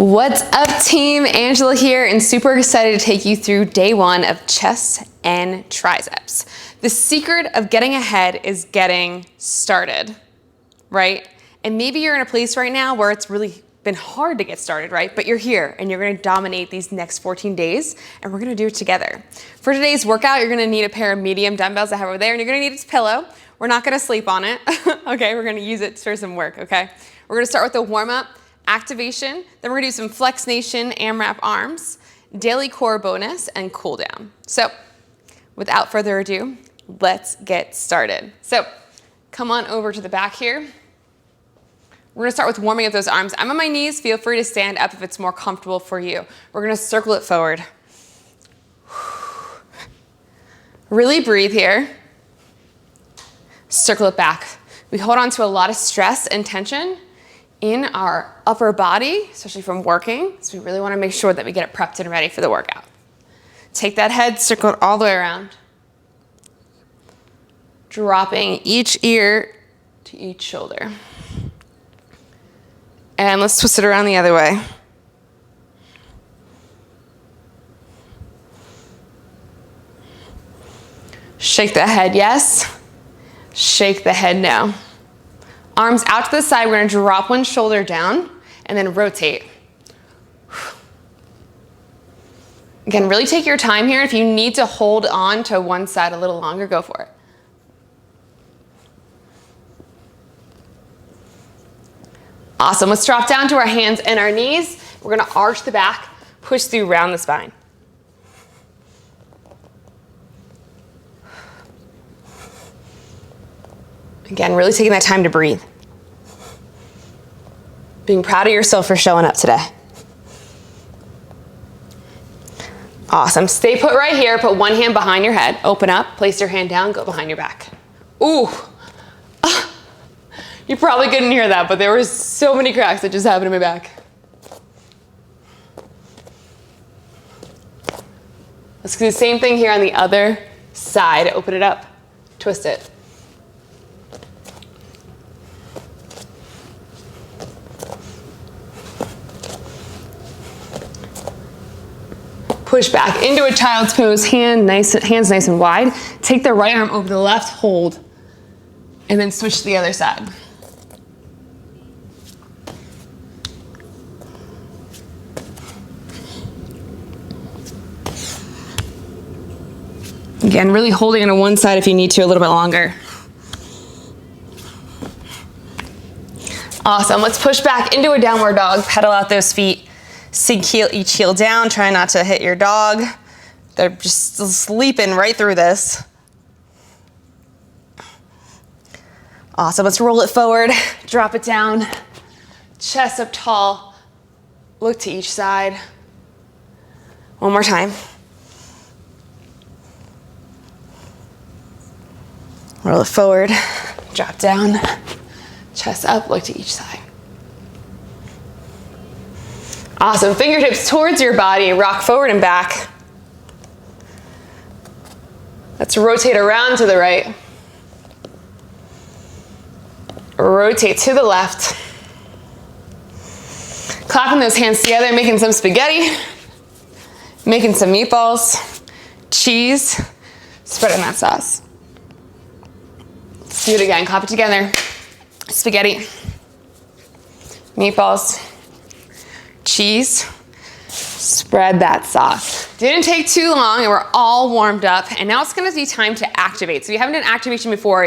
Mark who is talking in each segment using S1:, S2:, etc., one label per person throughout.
S1: What's up, team? Angela here, and super excited to take you through day one of chest and triceps. The secret of getting ahead is getting started, right? And maybe you're in a place right now where it's really been hard to get started, right? But you're here and you're gonna dominate these next 14 days, and we're gonna do it together. For today's workout, you're gonna need a pair of medium dumbbells I have over there, and you're gonna need a pillow. We're not gonna sleep on it, okay? We're gonna use it for some work, okay? We're gonna start with the warm-up, activation, then we're gonna do some Flex Nation AMRAP arms, daily core bonus, and cool down. So without further ado, let's get started. So come on over to the back here. We're gonna start with warming up those arms. I'm on my knees, feel free to stand up if it's more comfortable for you. We're gonna circle it forward. Really breathe here. Circle it back. We hold on to a lot of stress and tension in our upper body, especially from working. So we really wanna make sure that we get it prepped and ready for the workout. Take that head, circle it all the way around. Dropping each ear to each shoulder. And let's twist it around the other way. Shake the head, yes. Shake the head, no. Arms out to the side, we're gonna drop one shoulder down and then rotate. Again, really take your time here. If you need to hold on to one side a little longer, go for it. Awesome, let's drop down to our hands and our knees. We're gonna arch the back, push through, round the spine. Again, really taking that time to breathe. Being proud of yourself for showing up today. Awesome, stay put right here, put one hand behind your head, open up, place your hand down, go behind your back. Ooh, you probably couldn't hear that, but there were so many cracks that just happened in my back. Let's do the same thing here on the other side, open it up, twist it. Push back into a child's pose, hands nice and wide. Take the right arm over the left, hold, and then switch to the other side. Again, really holding on one side if you need to a little bit longer. Awesome, let's push back into a downward dog, pedal out those feet. Sink each heel down, try not to hit your dog. They're just sleeping right through this. Awesome, let's roll it forward, drop it down. Chest up tall, look to each side. One more time. Roll it forward, drop down, chest up, look to each side. Awesome, fingertips towards your body, rock forward and back. Let's rotate around to the right. Rotate to the left. Clapping those hands together, making some spaghetti, making some meatballs, cheese, spreading that sauce. Let's do it again, clap it together. Spaghetti, meatballs, cheese, spread that sauce. Didn't take too long and we're all warmed up, and now it's gonna be time to activate. So if you haven't done activation before,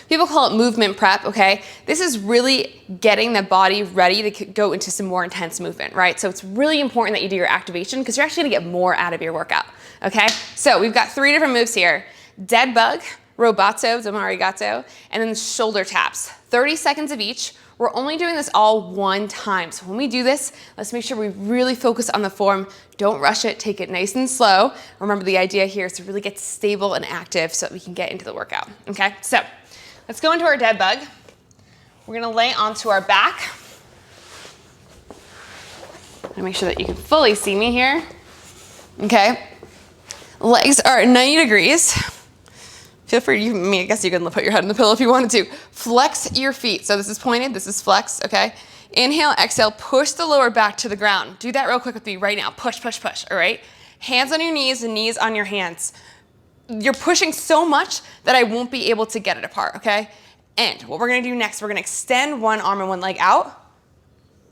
S1: people call it movement prep, okay? This is really getting the body ready to go into some more intense movement, right? So it's really important that you do your activation because you're actually gonna get more out of your workout, okay? So we've got 3 different moves here. Deadbug, Robotos, Arigato, and then shoulder taps. 30 seconds of each. We're only doing this all one time. So when we do this, let's make sure we really focus on the form. Don't rush it, take it nice and slow. Remember, the idea here is to really get stable and active so that we can get into the workout, okay? So let's go into our dead bug. We're gonna lay onto our back. I'm gonna make sure that you can fully see me here, okay? Legs are at 90 degrees. Feel free, I guess you can put your head on the pillow if you wanted to. Flex your feet. So this is pointed, this is flexed, okay? Inhale, exhale, push the lower back to the ground. Do that real quick with me right now. Push, push, push, all right? Hands on your knees and knees on your hands. You're pushing so much that I won't be able to get it apart, okay? And what we're gonna do next, we're gonna extend one arm and one leg out,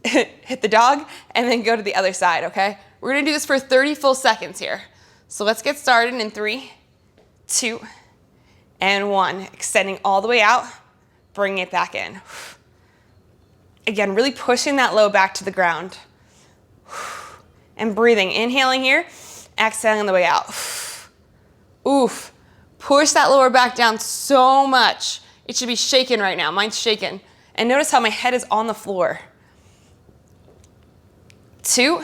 S1: hit the dog, and then go to the other side, okay? We're gonna do this for 30 full seconds here. So let's get started in 3, 2, and 1. Extending all the way out, bringing it back in. Again, really pushing that low back to the ground. And breathing, inhaling here, exhaling on the way out. Oof, push that lower back down so much. It should be shaking right now, mine's shaking. And notice how my head is on the floor. 2,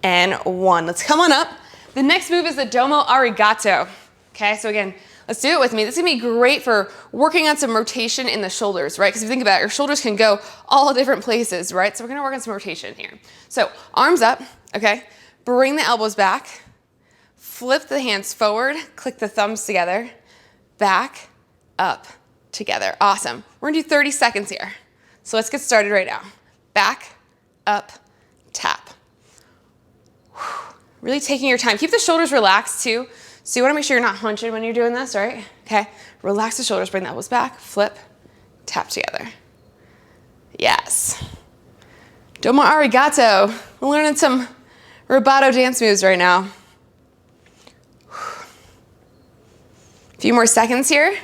S1: and 1. Let's come on up. The next move is the domo arigato. Okay, so again, let's do it with me. This is gonna be great for working on some rotation in the shoulders, right? Because if you think about it, your shoulders can go all different places, right? So we're gonna work on some rotation here. So arms up, okay? Bring the elbows back. Flip the hands forward, click the thumbs together, back, up, together. Awesome. We're gonna do 30 seconds here. So let's get started right now. Back, up, tap. Really taking your time. Keep the shoulders relaxed too. So you wanna make sure you're not hunching when you're doing this, right? Okay, relax the shoulders, bring the elbows back, flip, tap together. Yes. Domo arigato. We're learning some Roboto dance moves right now. A few more seconds here.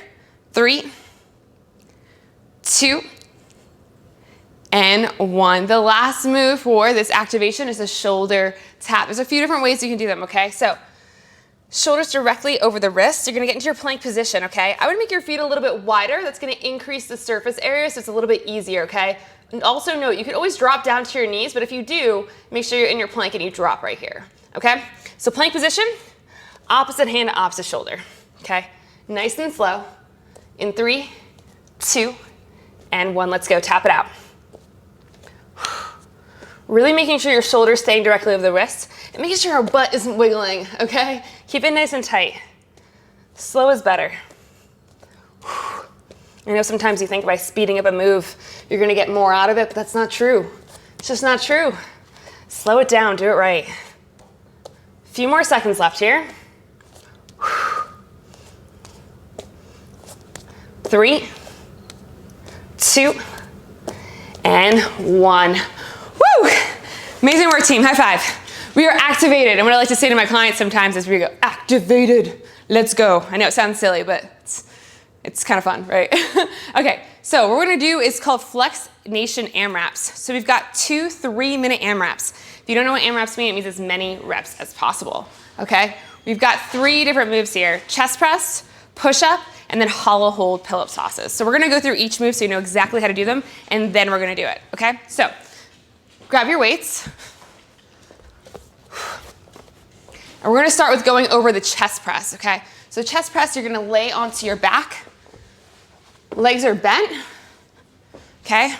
S1: 3, 2, and 1. The last move for this activation is a shoulder tap. There's a few different ways you can do them, okay? So shoulders directly over the wrists. You're gonna get into your plank position, okay? I would make your feet a little bit wider. That's gonna increase the surface area so it's a little bit easier, okay? And also note, you can always drop down to your knees, but if you do, make sure you're in your plank and you drop right here, okay? So plank position, opposite hand to opposite shoulder, okay? Nice and slow. In 3, 2, and 1. Let's go. Tap it out. Really making sure your shoulders staying directly over the wrists and making sure our butt isn't wiggling, okay? Keep it nice and tight. Slow is better. I know sometimes you think by speeding up a move, you're gonna get more out of it, but that's not true. It's just not true. Slow it down, do it right. A few more seconds left here. 3, 2, and 1. Woo! Amazing work, team. High five. We are activated. And what I like to say to my clients sometimes is we go, activated. Let's go. I know it sounds silly, but it's kind of fun, right? Okay, so what we're gonna do is called Flex Nation AMRAPS. So we've got 2 3-minute AMRAPs. If you don't know what AMRAPs mean, it means as many reps as possible, okay? We've got 3 different moves here: chest press, push-up, and then hollow hold pull-up tosses. So we're gonna go through each move so you know exactly how to do them, and then we're gonna do it, okay? So grab your weights. And we're gonna start with going over the chest press, okay? So chest press, you're gonna lay onto your back. Legs are bent, okay?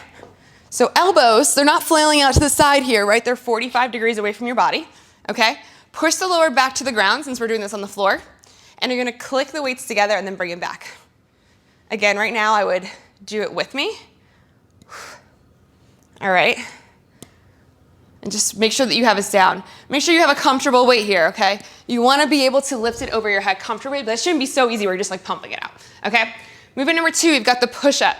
S1: So elbows, they're not flailing out to the side here, right? They're 45 degrees away from your body, okay? Push the lower back to the ground since we're doing this on the floor. And you're gonna click the weights together and then bring them back. Again, right now I would do it with me. All right. And just make sure that you have this down. Make sure you have a comfortable weight here, okay? You wanna be able to lift it over your head comfortably, but that shouldn't be so easy where you're just like pumping it out, okay? Movement number 2, we've got the push-up.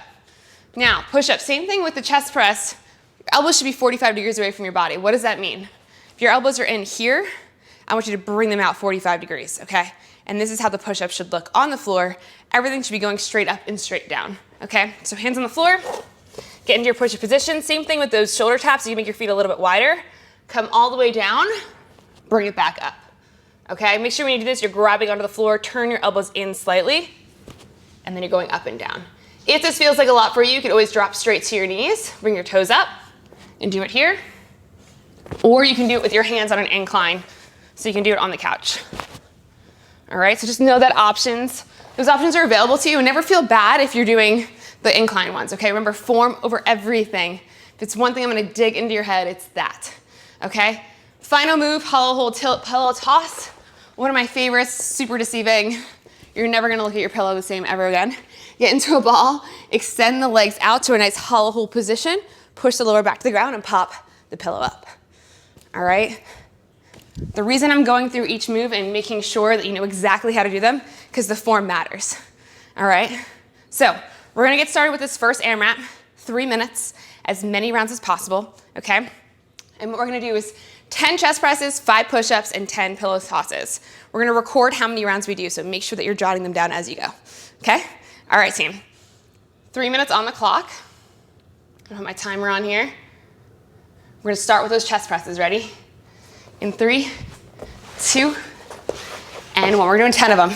S1: Now, push-up, same thing with the chest press. Your elbows should be 45 degrees away from your body. What does that mean? If your elbows are in here, I want you to bring them out 45 degrees, okay? And this is how the push-up should look on the floor. Everything should be going straight up and straight down, okay? So hands on the floor, get into your push-up position. Same thing with those shoulder taps, so you make your feet a little bit wider. Come all the way down, bring it back up, okay? Make sure when you do this, you're grabbing onto the floor, turn your elbows in slightly, and then you're going up and down. If this feels like a lot for you, you can always drop straight to your knees, bring your toes up, and do it here. Or you can do it with your hands on an incline, so you can do it on the couch. All right, so just know that those options are available to you, and never feel bad if you're doing the incline ones, okay? Remember, form over everything. If it's one thing I'm gonna dig into your head, it's that, okay? Final move, hollow hold tilt pillow toss. One of my favorites, super deceiving. You're never gonna look at your pillow the same ever again. Get into a ball, extend the legs out to a nice hollow hold position, push the lower back to the ground and pop the pillow up. All right? The reason I'm going through each move and making sure that you know exactly how to do them, because the form matters. All right? So we're gonna get started with this first AMRAP, 3 minutes, as many rounds as possible, okay? And what we're gonna do is 10 chest presses, 5 push-ups, and 10 pillow tosses. We're gonna record how many rounds we do, so make sure that you're jotting them down as you go, okay? All right, team. 3 minutes on the clock. I'm gonna put my timer on here. We're gonna start with those chest presses, ready? In 3, 2, and 1. We're doing 10 of them.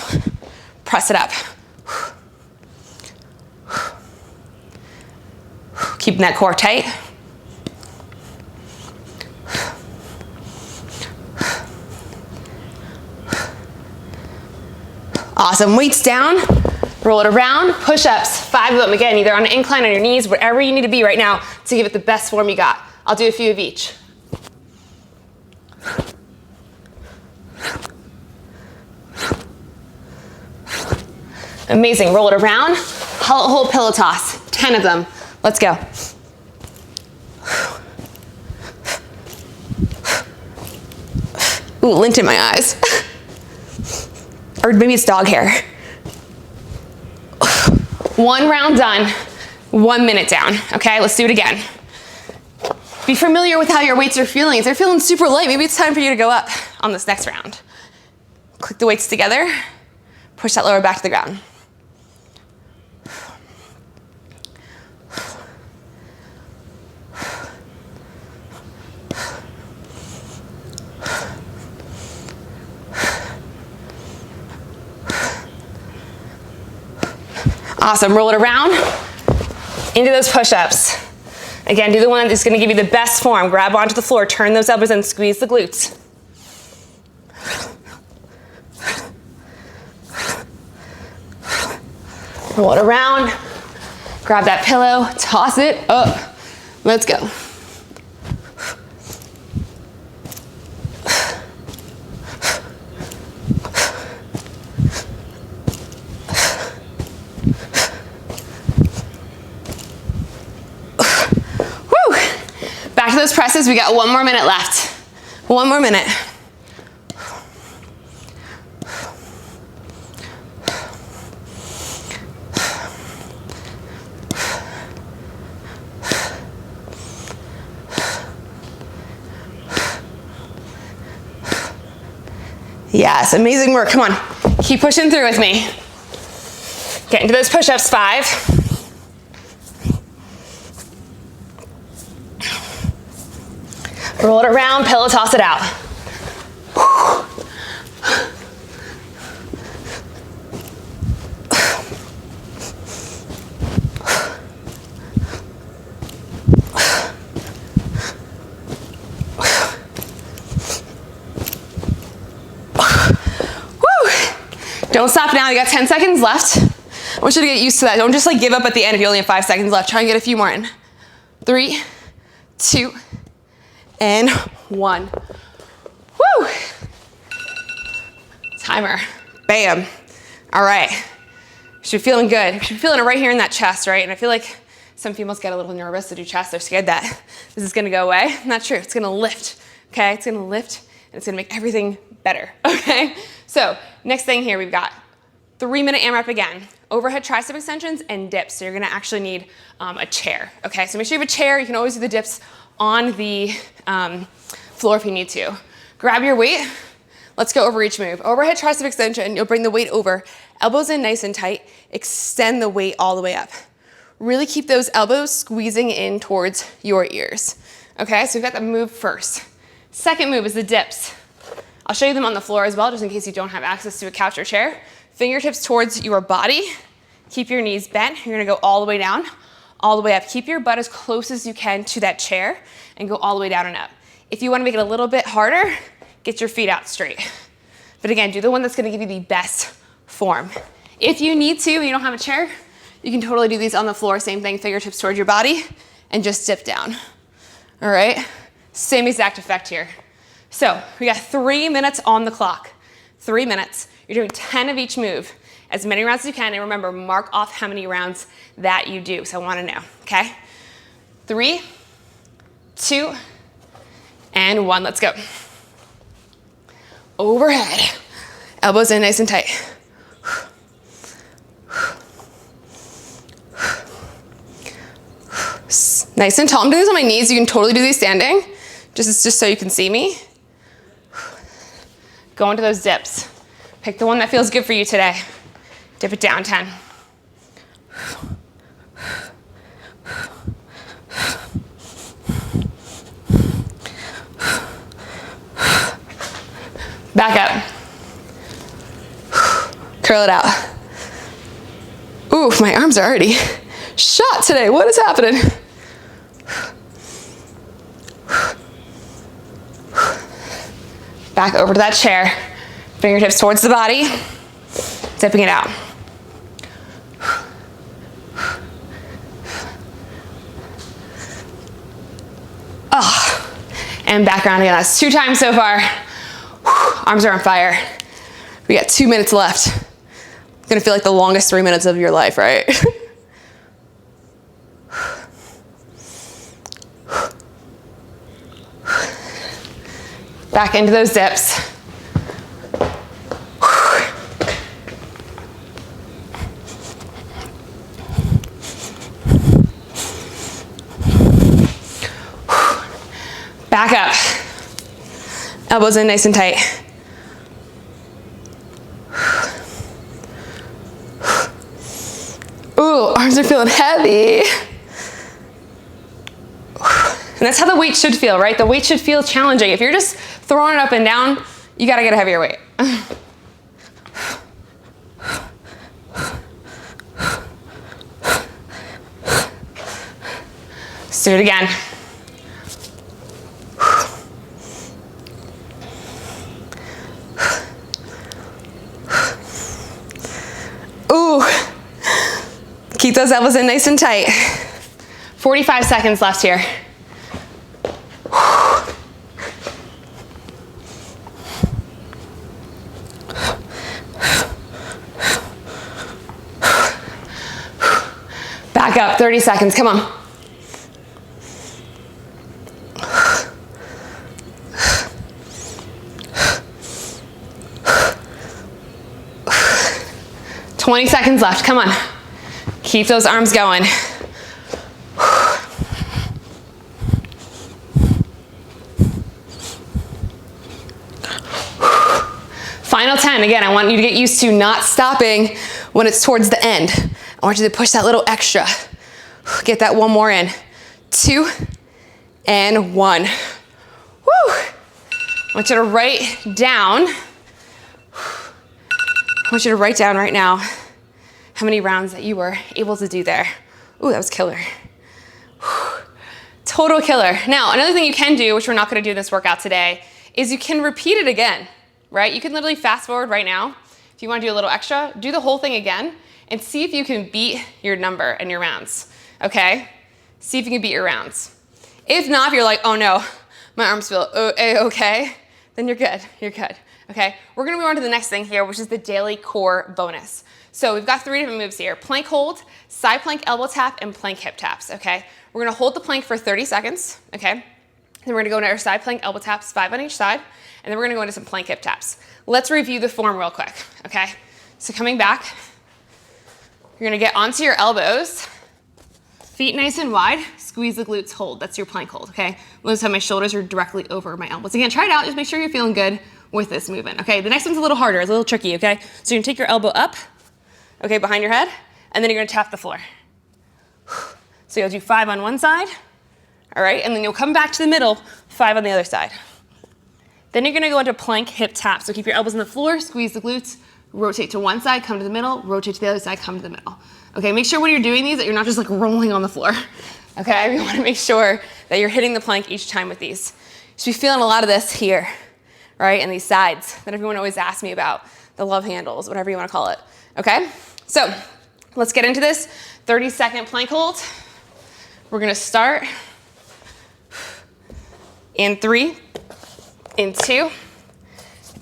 S1: Press it up. Keeping that core tight. Awesome, weights down, roll it around, push-ups, 5 of them. Again, either on an incline, on your knees, wherever you need to be right now to give it the best form you got. I'll do a few of each. Amazing, roll it around, hold pillow toss, 10 of them. Let's go. Ooh, lint in my eyes. Or maybe it's dog hair. 1 round done, 1 minute down. Okay, let's do it again. Be familiar with how your weights are feeling. If they're feeling super light, maybe it's time for you to go up on this next round. Click the weights together, push that lower back to the ground. Awesome, roll it around into those push-ups. Again, do the one that's gonna give you the best form. Grab onto the floor, turn those elbows and squeeze the glutes. Roll it around, grab that pillow, toss it up. Let's go. Back to those presses, we got 1 more minute left. 1 more minute. Yes, amazing work, come on. Keep pushing through with me. Get into those push-ups, 5. Roll it around, pillow toss it out. Woo! Don't stop now, you got 10 seconds left. I want you to get used to that. Don't just like give up at the end if you only have 5 seconds left. Try and get a few more in. 3, 2, and 1. Woo! Timer. Bam. All right. Should be feeling good. Should be feeling it right here in that chest, right? And I feel like some females get a little nervous to do chest. They're scared that this is gonna go away. Not true. It's gonna lift, okay? It's gonna lift and it's gonna make everything better, okay? So next thing here, we've got 3-minute AMRAP again. Overhead tricep extensions and dips. So you're gonna actually need a chair, okay? So make sure you have a chair. You can always do the dips on the floor if you need to. Grab your weight. Let's go over each move. Overhead tricep extension, you'll bring the weight over. Elbows in nice and tight. Extend the weight all the way up. Really keep those elbows squeezing in towards your ears. Okay, so we've got the move first. Second move is the dips. I'll show you them on the floor as well, just in case you don't have access to a couch or chair. Fingertips towards your body. Keep your knees bent. You're gonna go all the way down, all the way up. Keep your butt as close as you can to that chair and go all the way down and up. If you wanna make it a little bit harder, get your feet out straight. But again, do the one that's gonna give you the best form. If you need to, you don't have a chair, you can totally do these on the floor. Same thing, fingertips towards your body and just dip down. All right, same exact effect here. So we got 3 minutes on the clock. 3 minutes. You're doing 10 of each move. As many rounds as you can, and remember, mark off how many rounds that you do. So I wanna know, okay? 3, 2, and 1. Let's go. Overhead. Elbows in nice and tight. Nice and tall. I'm doing this on my knees. You can totally do these standing. Just so you can see me. Go into those dips. Pick the one that feels good for you today. Dip it down, 10. Back up. Curl it out. Ooh, my arms are already shot today. What is happening? Back over to that chair. Fingertips towards the body. Dipping it out. Oh, and back around again. That's 2 times so far. Arms are on fire. We got 2 minutes left. It's gonna feel like the longest 3 minutes of your life, right? Back into those dips. Back up. Elbows in nice and tight. Ooh, arms are feeling heavy. And that's how the weight should feel, right? The weight should feel challenging. If you're just throwing it up and down, you gotta get a heavier weight. Let's do it again. Ooh, keep those elbows in nice and tight. 45 seconds left here. Back up, 30 seconds, come on. $20 seconds left, come on. Keep those arms going. Final 10, again, I want you to get used to not stopping when it's towards the end. I want you to push that little extra. Get that one more in. 2 and 1. Woo! I want you to write down, right now how many rounds that you were able to do there. Ooh, that was killer. Total killer. Now, another thing you can do, which we're not gonna do in this workout today, is you can repeat it again, right? You can literally fast forward right now. If you wanna do a little extra, do the whole thing again and see if you can beat your number and your rounds, okay? See if you can beat your rounds. If not, if you're like, oh no, my arms feel okay, then you're good, okay? We're gonna move on to the next thing here, which is the daily core bonus. So we've got 3 different moves here: plank hold, side plank elbow tap, and plank hip taps, okay? We're gonna hold the plank for 30 seconds, okay? Then we're gonna go into our side plank elbow taps, 5 on each side, and then we're gonna go into some plank hip taps. Let's review the form real quick, okay? So coming back, you're gonna get onto your elbows, feet nice and wide, squeeze the glutes, hold. That's your plank hold, okay? Notice how my shoulders are directly over my elbows. Again, try it out, just make sure you're feeling good with this movement, okay? The next one's a little harder, it's a little tricky, okay? So you're gonna take your elbow up, okay, behind your head, and then you're gonna tap the floor. So you'll do 5 on one side, all right? And then you'll come back to the middle, 5 on the other side. Then you're gonna go into plank hip tap. So keep your elbows on the floor, squeeze the glutes, rotate to one side, come to the middle, rotate to the other side, come to the middle. Okay, make sure when you're doing these that you're not just like rolling on the floor. Okay, we wanna make sure that you're hitting the plank each time with these. You should be feeling a lot of this here, right? And these sides that everyone always asks me about, the love handles, whatever you wanna call it. Okay, so let's get into this 30-second plank hold. We're gonna start in 3, in 2,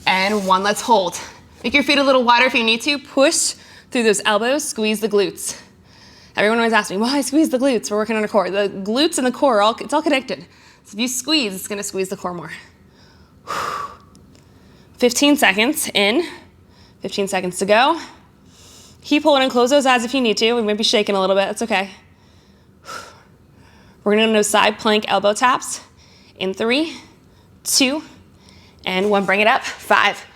S1: and 1. Let's hold. Make your feet a little wider if you need to. Push through those elbows, squeeze the glutes. Everyone always asks me, why squeeze the glutes? We're working on a core. The glutes and the core, it's all connected. So if you squeeze, it's gonna squeeze the core more. 15 seconds in, 15 seconds to go. Keep holding, close those eyes if you need to. We might be shaking a little bit, that's okay. We're gonna do no side plank elbow taps in 3, 2, and 1. Bring it up, 5.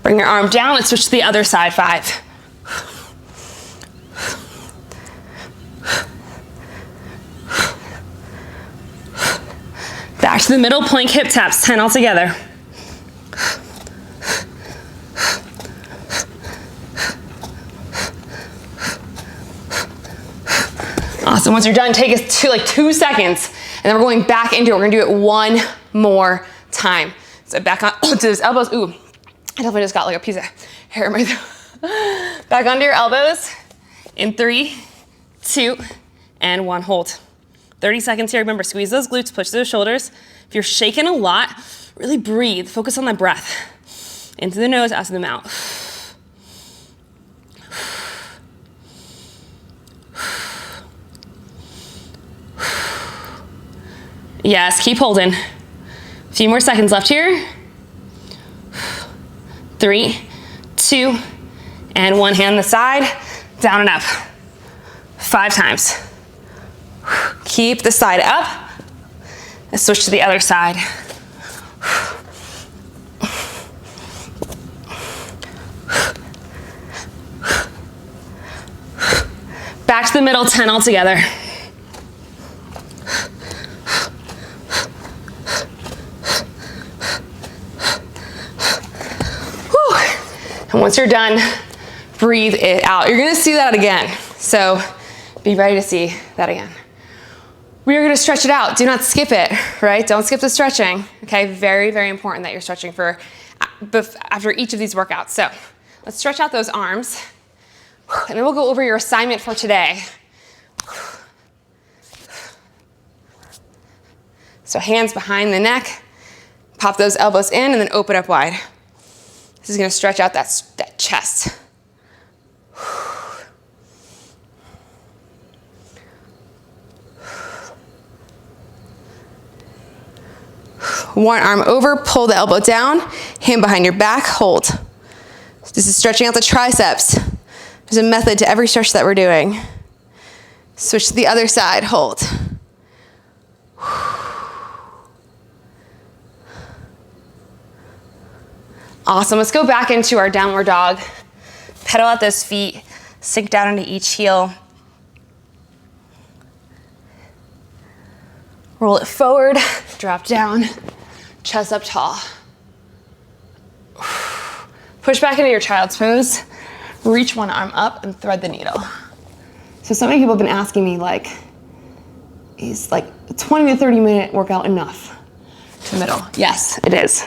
S1: Bring your arm down and switch to the other side, 5. Back to the middle, plank hip taps, 10 altogether. Awesome, once you're done, take us to like 2 seconds, and then we're going back into it. We're gonna do it one more time. So back on to those elbows. Ooh, I definitely just got like a piece of hair in my throat. Back onto your elbows in 3, 2, and 1, hold. 30 seconds here. Remember, squeeze those glutes, push those shoulders. If you're shaking a lot, really breathe. Focus on the breath. Into the nose, out to the mouth. Yes, keep holding. A few more seconds left here. 3, 2, and 1. Hand on the side, down and up. 5 times. Keep the side up. And switch to the other side. Back to the middle, 10 altogether. Whew. And once you're done, breathe it out. You're gonna see that again. So be ready to see that again. We are gonna stretch it out. Do not skip it, right? Don't skip the stretching, okay? Very, very important that you're stretching for after each of these workouts. So let's stretch out those arms, and then we'll go over your assignment for today. So hands behind the neck, pop those elbows in, and then open up wide. This is gonna stretch out that chest. One arm over, pull the elbow down, hand behind your back, hold. This is stretching out the triceps. There's a method to every stretch that we're doing. Switch to the other side, hold. Awesome, let's go back into our downward dog. Pedal out those feet, sink down into each heel. Roll it forward, drop down, chest up tall. Push back into your child's pose. Reach one arm up and thread the needle. So many people have been asking me like, is like a 20 to 30 minute workout enough to middle? Yes, it is.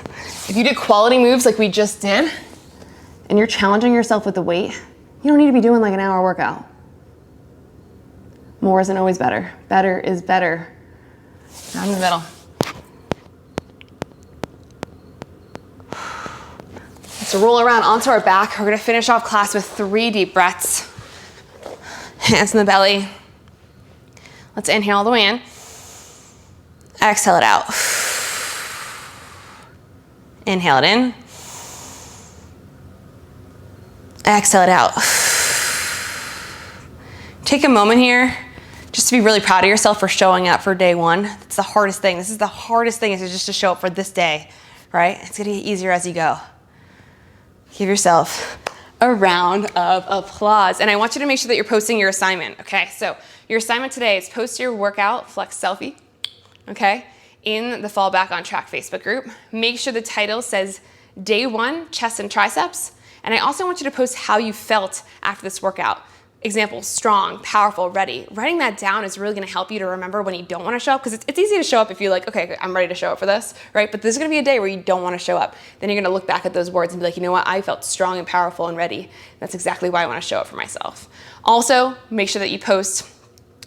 S1: If you did quality moves like we just did, and you're challenging yourself with the weight, you don't need to be doing like an hour workout. More isn't always better. Better is better. Down the middle. So roll around onto our back. We're gonna finish off class with 3 deep breaths. Hands in the belly. Let's inhale all the way in. Exhale it out. Inhale it in. Exhale it out. Take a moment here just to be really proud of yourself for showing up for day 1. It's the hardest thing. This is the hardest thing, is just to show up for this day, right? It's gonna get easier as you go. Give yourself a round of applause. And I want you to make sure that you're posting your assignment, okay? So your assignment today is post your workout flex selfie, okay, in the Fall Back on Track Facebook group. Make sure the title says day 1, chest and triceps. And I also want you to post how you felt after this workout. Example, strong, powerful, ready. Writing that down is really gonna help you to remember when you don't wanna show up, because it's easy to show up if you're like, okay, I'm ready to show up for this, right? But there's gonna be a day where you don't wanna show up. Then you're gonna look back at those words and be like, you know what, I felt strong and powerful and ready. That's exactly why I wanna show up for myself. Also, make sure that you post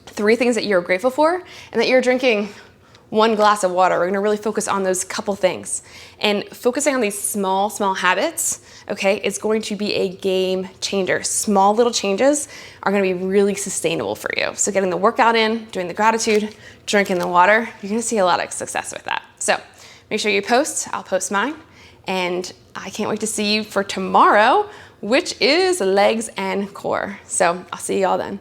S1: 3 things that you're grateful for and that you're drinking 1 glass of water. We're gonna really focus on those couple things. And focusing on these small habits, okay, is going to be a game changer. Small little changes are gonna be really sustainable for you. So getting the workout in, doing the gratitude, drinking the water, you're gonna see a lot of success with that. So make sure you post, I'll post mine. And I can't wait to see you for tomorrow, which is legs and core. So I'll see you all then.